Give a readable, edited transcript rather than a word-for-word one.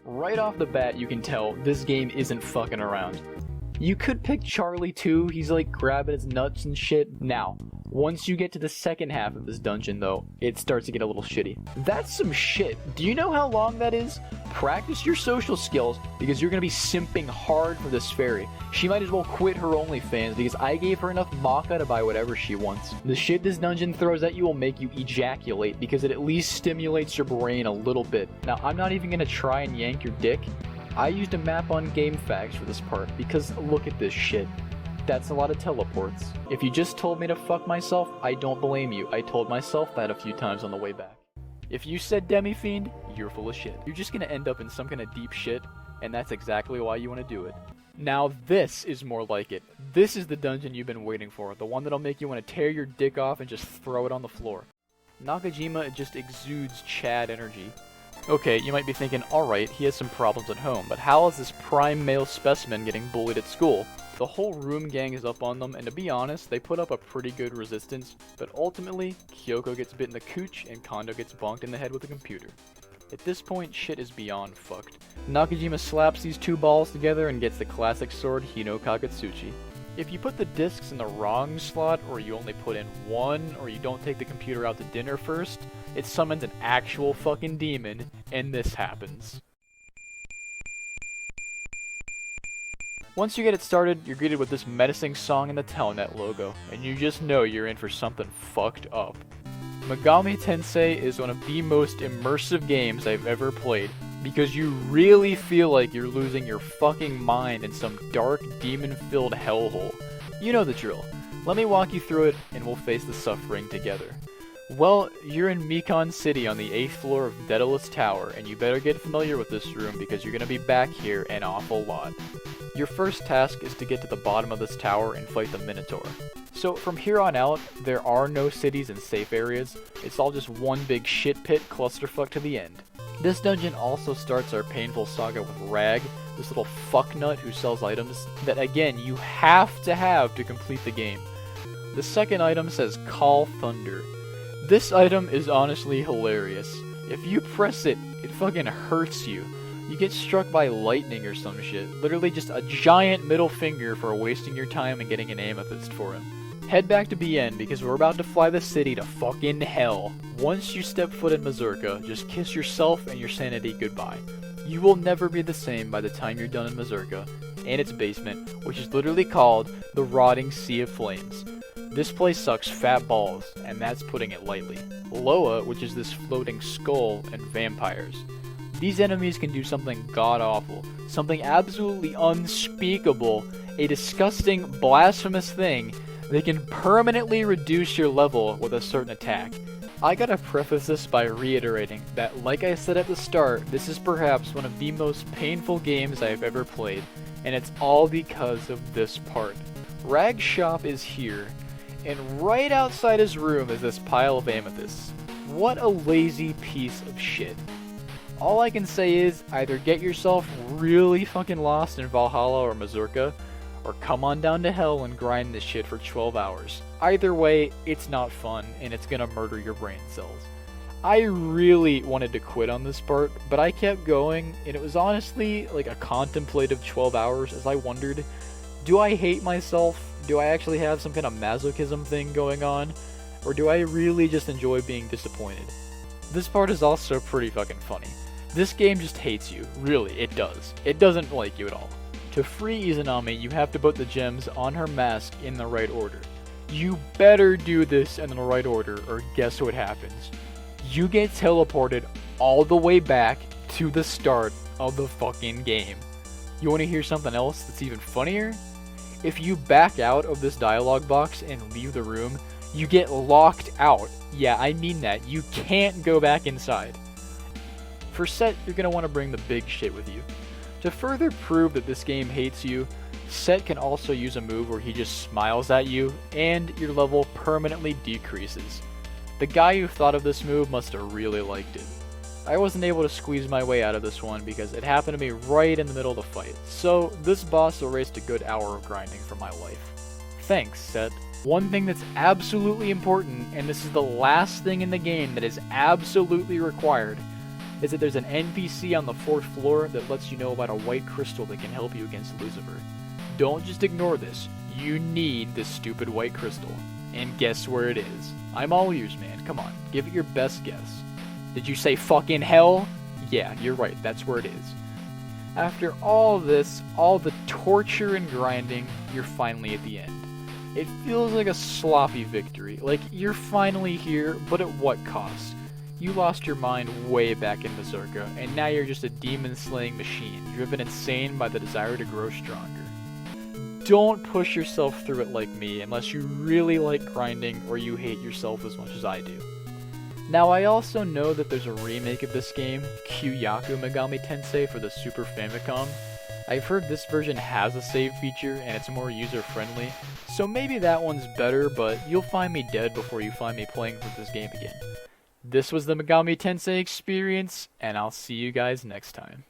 Right off the bat, you can tell this game isn't fucking around. You could pick Charlie too, he's like grabbing his nuts and shit. Now, once you get to the second half of this dungeon though, it starts to get a little shitty. That's some shit. Do you know how long that is? Practice your social skills, because you're gonna be simping hard for this fairy. She might as well quit her OnlyFans, because I gave her enough maca to buy whatever she wants. The shit this dungeon throws at you will make you ejaculate, because it at least stimulates your brain a little bit. Now, I'm not even gonna try and yank your dick. I used a map on GameFAQs for this part, because look at this shit. That's a lot of teleports. If you just told me to fuck myself, I don't blame you. I told myself that a few times on the way back. If you said demi-fiend, you're full of shit. You're just gonna end up in some kind of deep shit, and that's exactly why you want to do it. Now this is more like it. This is the dungeon you've been waiting for, the one that'll make you want to tear your dick off and just throw it on the floor. Nakajima just exudes Chad energy. Okay, you might be thinking, alright, he has some problems at home, but how is this prime male specimen getting bullied at school? The whole room gang is up on them, and to be honest, they put up a pretty good resistance, but ultimately, Kyoko gets bit in the cooch and Kondo gets bonked in the head with a computer. At this point, shit is beyond fucked. Nakajima slaps these two balls together and gets the classic sword Hino Kagetsuchi. If you put the discs in the wrong slot, or you only put in one, or you don't take the computer out to dinner first, it summons an actual fucking demon, and this happens. Once you get it started, you're greeted with this menacing song and the Telnet logo, and you just know you're in for something fucked up. Megami Tensei is one of the most immersive games I've ever played, because you really feel like you're losing your fucking mind in some dark, demon-filled hellhole. You know the drill. Let me walk you through it, and we'll face the suffering together. Well, you're in Mikan City on the 8th floor of Daedalus Tower, and you better get familiar with this room because you're gonna be back here an awful lot. Your first task is to get to the bottom of this tower and fight the Minotaur. So from here on out, there are no cities and safe areas, it's all just one big shit pit clusterfuck to the end. This dungeon also starts our painful saga with Rag, this little fucknut who sells items that again you have to complete the game. The second item says Call Thunder. This item is honestly hilarious. If you press it, it fucking hurts you. You get struck by lightning or some shit. Literally just a giant middle finger for wasting your time and getting an amethyst for him. Head back to BN because we're about to fly the city to fucking hell. Once you step foot in Mazurka, just kiss yourself and your sanity goodbye. You will never be the same by the time you're done in Mazurka and its basement, which is literally called the Rotting Sea of Flames. This place sucks fat balls, and that's putting it lightly. Loa, which is this floating skull, and vampires. These enemies can do something god-awful, something absolutely unspeakable, a disgusting, blasphemous thing. They can permanently reduce your level with a certain attack. I gotta preface this by reiterating that, like I said at the start, this is perhaps one of the most painful games I have ever played, and it's all because of this part. Rag's shop is here, and right outside his room is this pile of amethysts. What a lazy piece of shit. All I can say is, either get yourself really fucking lost in Valhalla or Mazurka, or come on down to hell and grind this shit for 12 hours. Either way, it's not fun, and it's gonna murder your brain cells. I really wanted to quit on this part, but I kept going, and it was honestly like a contemplative 12 hours as I wondered, do I hate myself? Do I actually have some kind of masochism thing going on? Or do I really just enjoy being disappointed? This part is also pretty fucking funny. This game just hates you. Really, it does. It doesn't like you at all. To free Izanami, you have to put the gems on her mask in the right order. You better do this in the right order, or guess what happens? You get teleported all the way back to the start of the fucking game. You want to hear something else that's even funnier? If you back out of this dialogue box and leave the room, you get locked out. Yeah, I mean that. You can't go back inside. For Set, you're going to want to bring the big shit with you. To further prove that this game hates you, Set can also use a move where he just smiles at you, and your level permanently decreases. The guy who thought of this move must have really liked it. I wasn't able to squeeze my way out of this one because it happened to be right in the middle of the fight, so this boss erased a good hour of grinding from my life. Thanks, Set. One thing that's absolutely important, and this is the last thing in the game that is absolutely required, is that there's an NPC on the 4th floor that lets you know about a white crystal that can help you against Lucifer. Don't just ignore this. You need this stupid white crystal. And guess where it is? I'm all ears, man. Come on, give it your best guess. Did you say fucking hell? Yeah, you're right, that's where it is. After all this, all the torture and grinding, you're finally at the end. It feels like a sloppy victory, like you're finally here, but at what cost? You lost your mind way back in Berserker, and now you're just a demon-slaying machine, driven insane by the desire to grow stronger. Don't push yourself through it like me, unless you really like grinding or you hate yourself as much as I do. Now, I also know that there's a remake of this game, Kyoyaku Megami Tensei for the Super Famicom. I've heard this version has a save feature and it's more user-friendly, so maybe that one's better, but you'll find me dead before you find me playing with this game again. This was the Megami Tensei Experience, and I'll see you guys next time.